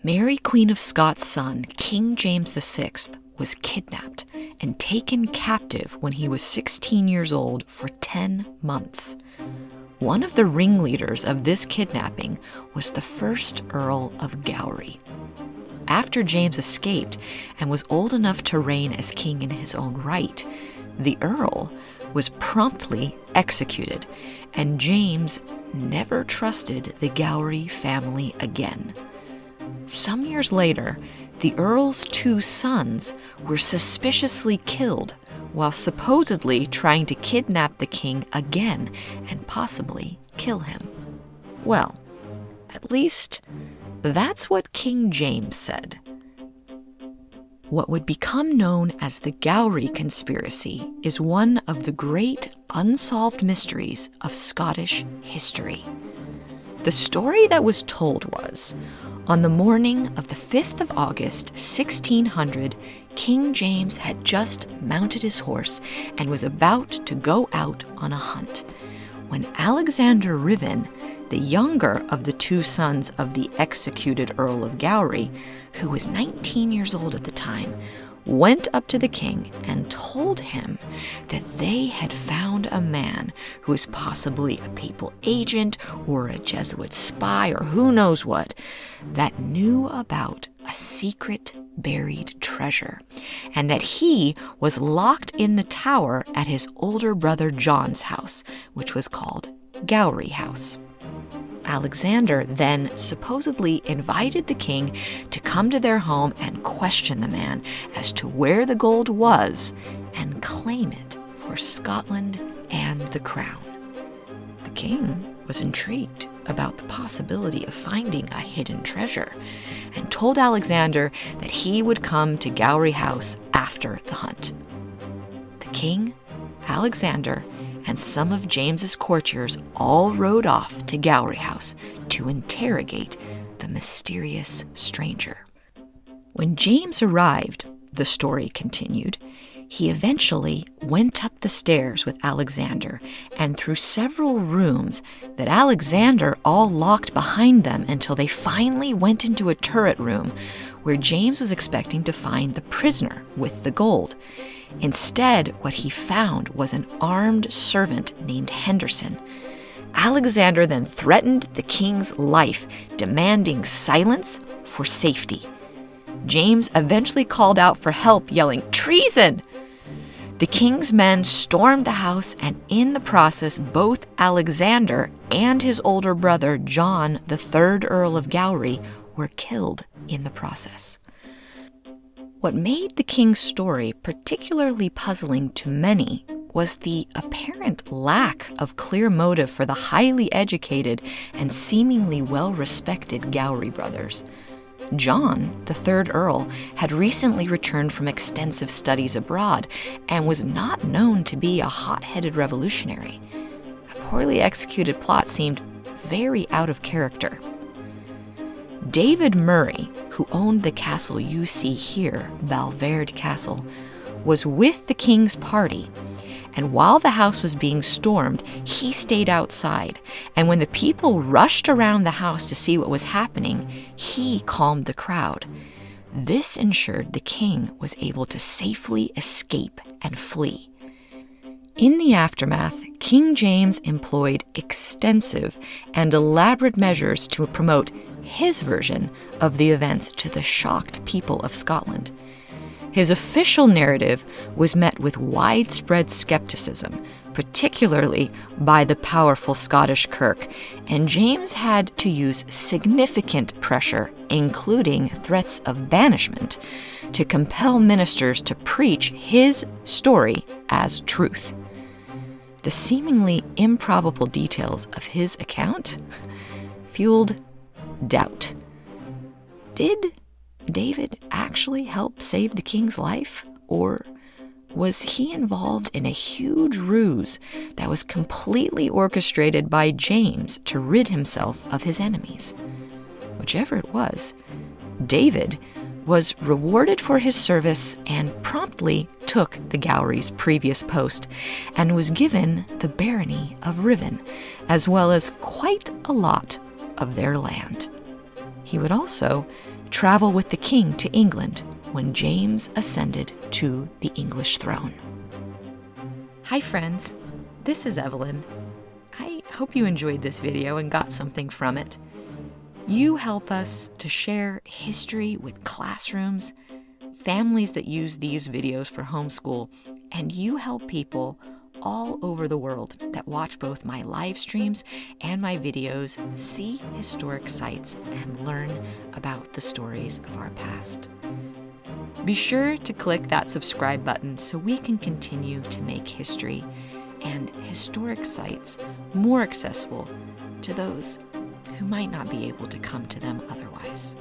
Mary, Queen of Scots' son, King James VI, was kidnapped and taken captive when he was 16 years old for 10 months. One of the ringleaders of this kidnapping was the first Earl of Gowrie. After James escaped and was old enough to reign as king in his own right, the Earl was promptly executed, and James never trusted the Gowrie family again. Some years later, the Earls' two sons were suspiciously killed while supposedly trying to kidnap the king again and possibly kill him. Well, at least that's what King James said. What would become known as the Gowrie conspiracy is one of the great unsolved mysteries of Scottish history. The story that was told was, on the morning of the 5th of August, 1600, King James had just mounted his horse and was about to go out on a hunt, when Alexander Ruthven, the younger of the two sons of the executed Earl of Gowrie, who was 19 years old at the time, went up to the king and told him that they had found a man who was possibly a papal agent or a Jesuit spy or who knows what, that knew about a secret buried treasure, and that he was locked in the tower at his older brother John's house, which was called Gowrie House. Alexander then supposedly invited the king to come to their home and question the man as to where the gold was and claim it for Scotland and the crown. The king was intrigued about the possibility of finding a hidden treasure and told Alexander that he would come to Gowrie House after the hunt. The king, Alexander, and some of James's courtiers all rode off to Gowrie House to interrogate the mysterious stranger. When James arrived, the story continued, he eventually went up the stairs with Alexander and through several rooms that Alexander all locked behind them until they finally went into a turret room where James was expecting to find the prisoner with the gold. Instead, what he found was an armed servant named Henderson. Alexander then threatened the king's life, demanding silence for safety. James eventually called out for help, yelling, "Treason!" The king's men stormed the house, and in the process, both Alexander and his older brother, John, the third Earl of Gowrie, were killed in the process. What made the king's story particularly puzzling to many was the apparent lack of clear motive for the highly educated and seemingly well-respected Gowrie brothers. John, the third Earl, had recently returned from extensive studies abroad and was not known to be a hot-headed revolutionary. A poorly executed plot seemed very out of character. David Murray, who owned the castle you see here, Balvaird Castle, was with the king's party, and while the house was being stormed, he stayed outside, and when the people rushed around the house to see what was happening, he calmed the crowd. This ensured the king was able to safely escape and flee. In the aftermath, King James employed extensive and elaborate measures to promote his version of the events to the shocked people of Scotland. His official narrative was met with widespread skepticism, particularly by the powerful Scottish Kirk, and James had to use significant pressure, including threats of banishment, to compel ministers to preach his story as truth. The seemingly improbable details of his account fueled doubt. Did David actually help save the king's life, or was he involved in a huge ruse that was completely orchestrated by James to rid himself of his enemies? Whichever it was, David was rewarded for his service and promptly took the Gowrie's previous post and was given the barony of Ruthven, as well as quite a lot of their land. He would also travel with the king to England when James ascended to the English throne. Hi friends, this is Evelyn. I hope you enjoyed this video and got something from it. You help us to share history with classrooms, families that use these videos for homeschool, and you help people all over the world that watch both my live streams and my videos see historic sites and learn about the stories of our past. Be sure to click that subscribe button so we can continue to make history and historic sites more accessible to those who might not be able to come to them otherwise.